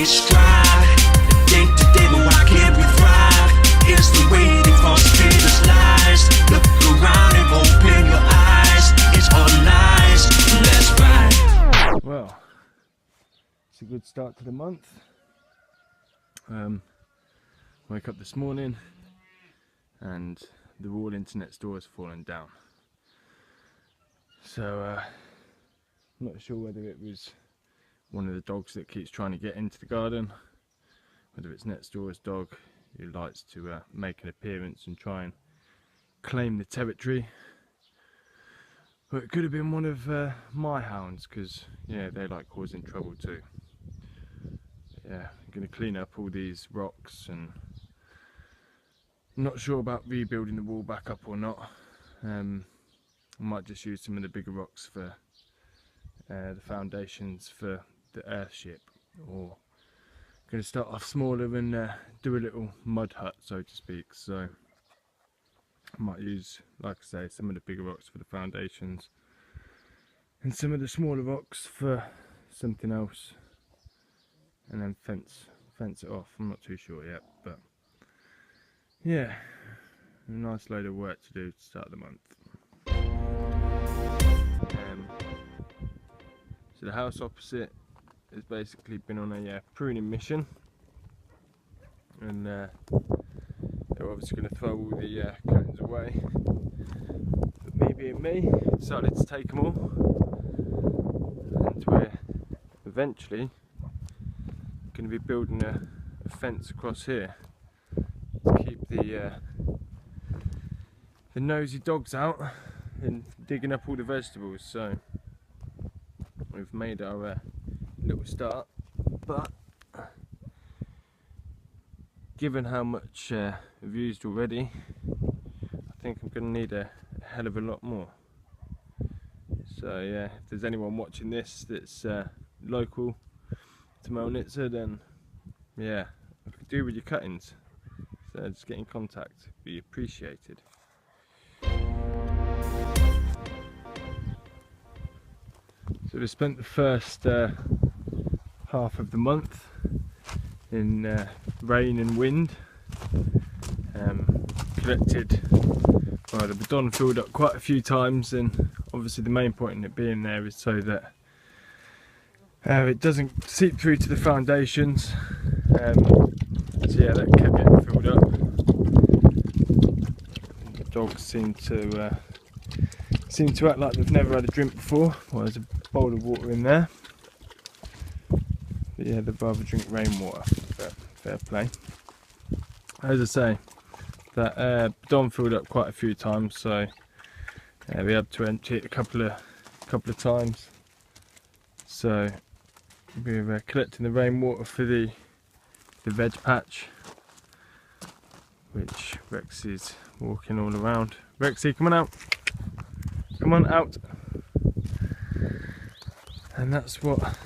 we strive. Day to day, but why can't we thrive? It's the way they false feed us lies. Look around and open your eyes. It's all lies. Let's ride. Well, it's a good start to the month. Woke up this morning and the wall into next door has fallen down. So I'm not sure whether it was one of the dogs that keeps trying to get into the garden, whether it's next door's dog who likes to make an appearance and try and claim the territory, or it could have been one of my hounds, because yeah, they like causing trouble too. Yeah, I'm going to clean up all these rocks, and I'm not sure about rebuilding the wall back up or not. I might just use some of the bigger rocks for the foundations for the earthship, or I'm going to start off smaller and do a little mud hut, so to speak. So I might use, like I say, some of the bigger rocks for the foundations and some of the smaller rocks for something else, and then fence it off. I'm not too sure yet, but yeah, a nice load of work to do to start the month. So the house opposite has basically been on a pruning mission, and they're obviously going to throw all the curtains away, but me being me, decided to take them all, and we're eventually going to be building a fence across here to keep the nosy dogs out and digging up all the vegetables. So we've made our little start, but given how much we've used already, I think I'm going to need a hell of a lot more. So yeah, if there's anyone watching this that's local to Melnitsa, then yeah, I could do with your cuttings, so just get in contact, be appreciated. So we spent the first half of the month in rain and wind, collected, well, the badon filled up quite a few times, and obviously the main point in it being there is so that it doesn't seep through to the foundations. So yeah, that kept getting filled up. The dogs seem to act like they've never had a drink before. Well, there's a bowl of water in there, but yeah, they'd rather drink rainwater, but fair play. As I say, that badon filled up quite a few times, so we had to empty it a couple of times. So we're collecting the rainwater for the veg patch, which Rex is walking all around. Rexy, come on out! Come on out! And that's what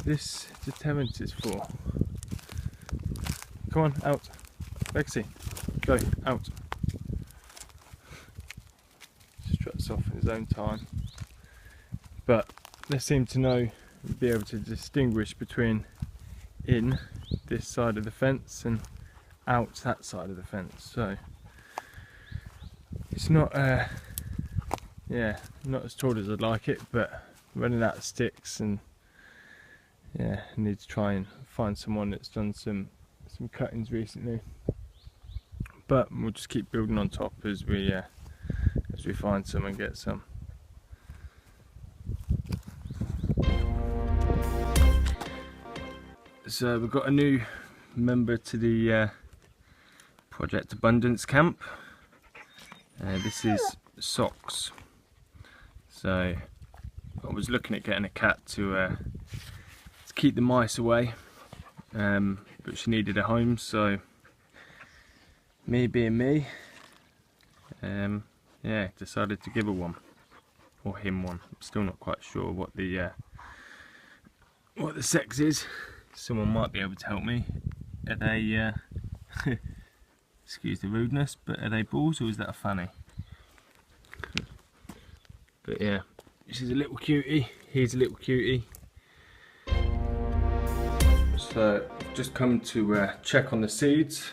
this deterrent is for. Come on, out! Rexy, go, out! Struts off in his own time. But they seem to be able to distinguish between in this side of the fence and out that side of the fence. So it's not not as tall as I'd like it, but running out of sticks, and yeah, I need to try and find someone that's done some cuttings recently. But we'll just keep building on top as we find some and get some. So we've got a new member to the Project Abundance camp. This is Socks. So I was looking at getting a cat to keep the mice away, but she needed a home, so me being me, yeah, decided to give her one, or him one. I'm still not quite sure what the sex is. Someone might be able to help me. Are they excuse the rudeness, but are they bulls or is that a fanny? But yeah, she's a little cutie, he's a little cutie. So just come to check on the seeds.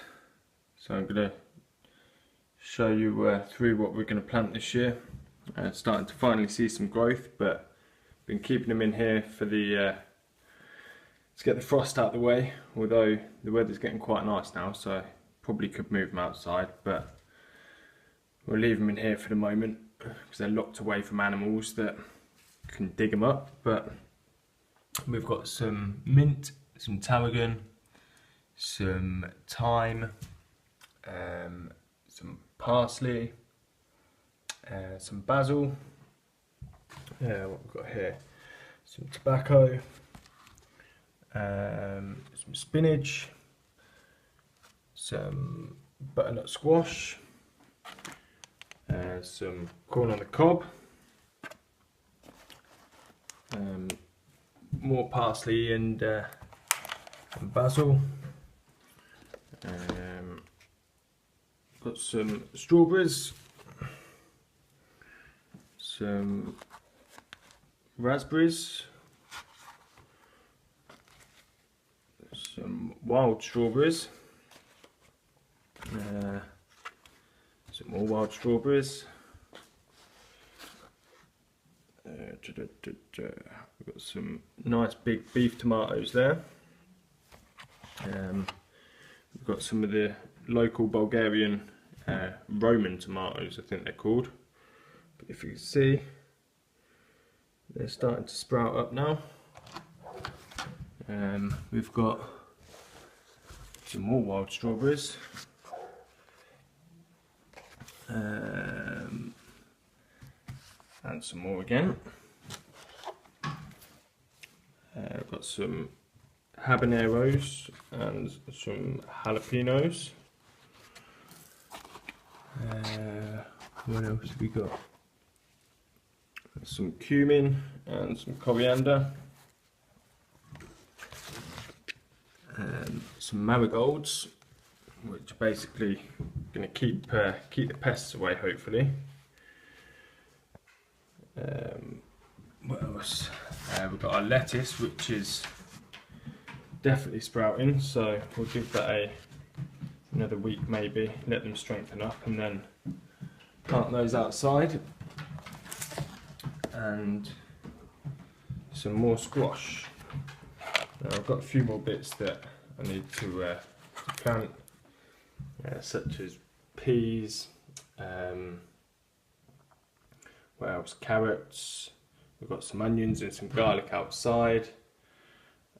So I'm going to show you through what we're going to plant this year. Starting to finally see some growth, but been keeping them in here for the to get the frost out of the way. Although the weather's getting quite nice now, so probably could move them outside, but we'll leave them in here for the moment because they're locked away from animals that can dig them up. But we've got some mint, some tarragon, some thyme, some parsley, some basil, what we've got here, some tobacco, some spinach, some butternut squash, some corn on the cob, more parsley and basil. Got some strawberries, some raspberries, some wild strawberries, some more wild strawberries. We've got some nice big beef tomatoes there. We've got some of the local Bulgarian Roman tomatoes, I think they're called. But if you can see, they're starting to sprout up now. We've got some more wild strawberries. And some more again. I've got some habaneros and some jalapenos. What else have we got? Some cumin and some coriander. Some marigolds, which are basically going to keep the pests away, hopefully. What else? We've got our lettuce, which is definitely sprouting, so we'll give that another week maybe, let them strengthen up, and then plant those outside. And some more squash. Now I've got a few more bits that I need to plant, such as peas, what else? Carrots. We've got some onions and some garlic outside.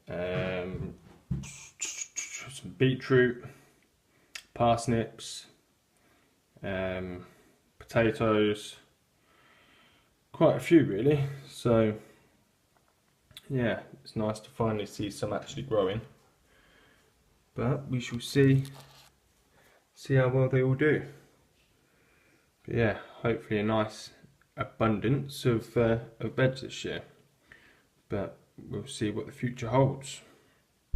Some beetroot, parsnips, potatoes. Quite a few really. So yeah, it's nice to finally see some actually growing. But we shall see how well they all do. But yeah, hopefully a nice abundance of beds this year, but we'll see what the future holds.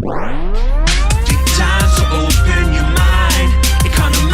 Take time to open your mind. It kind of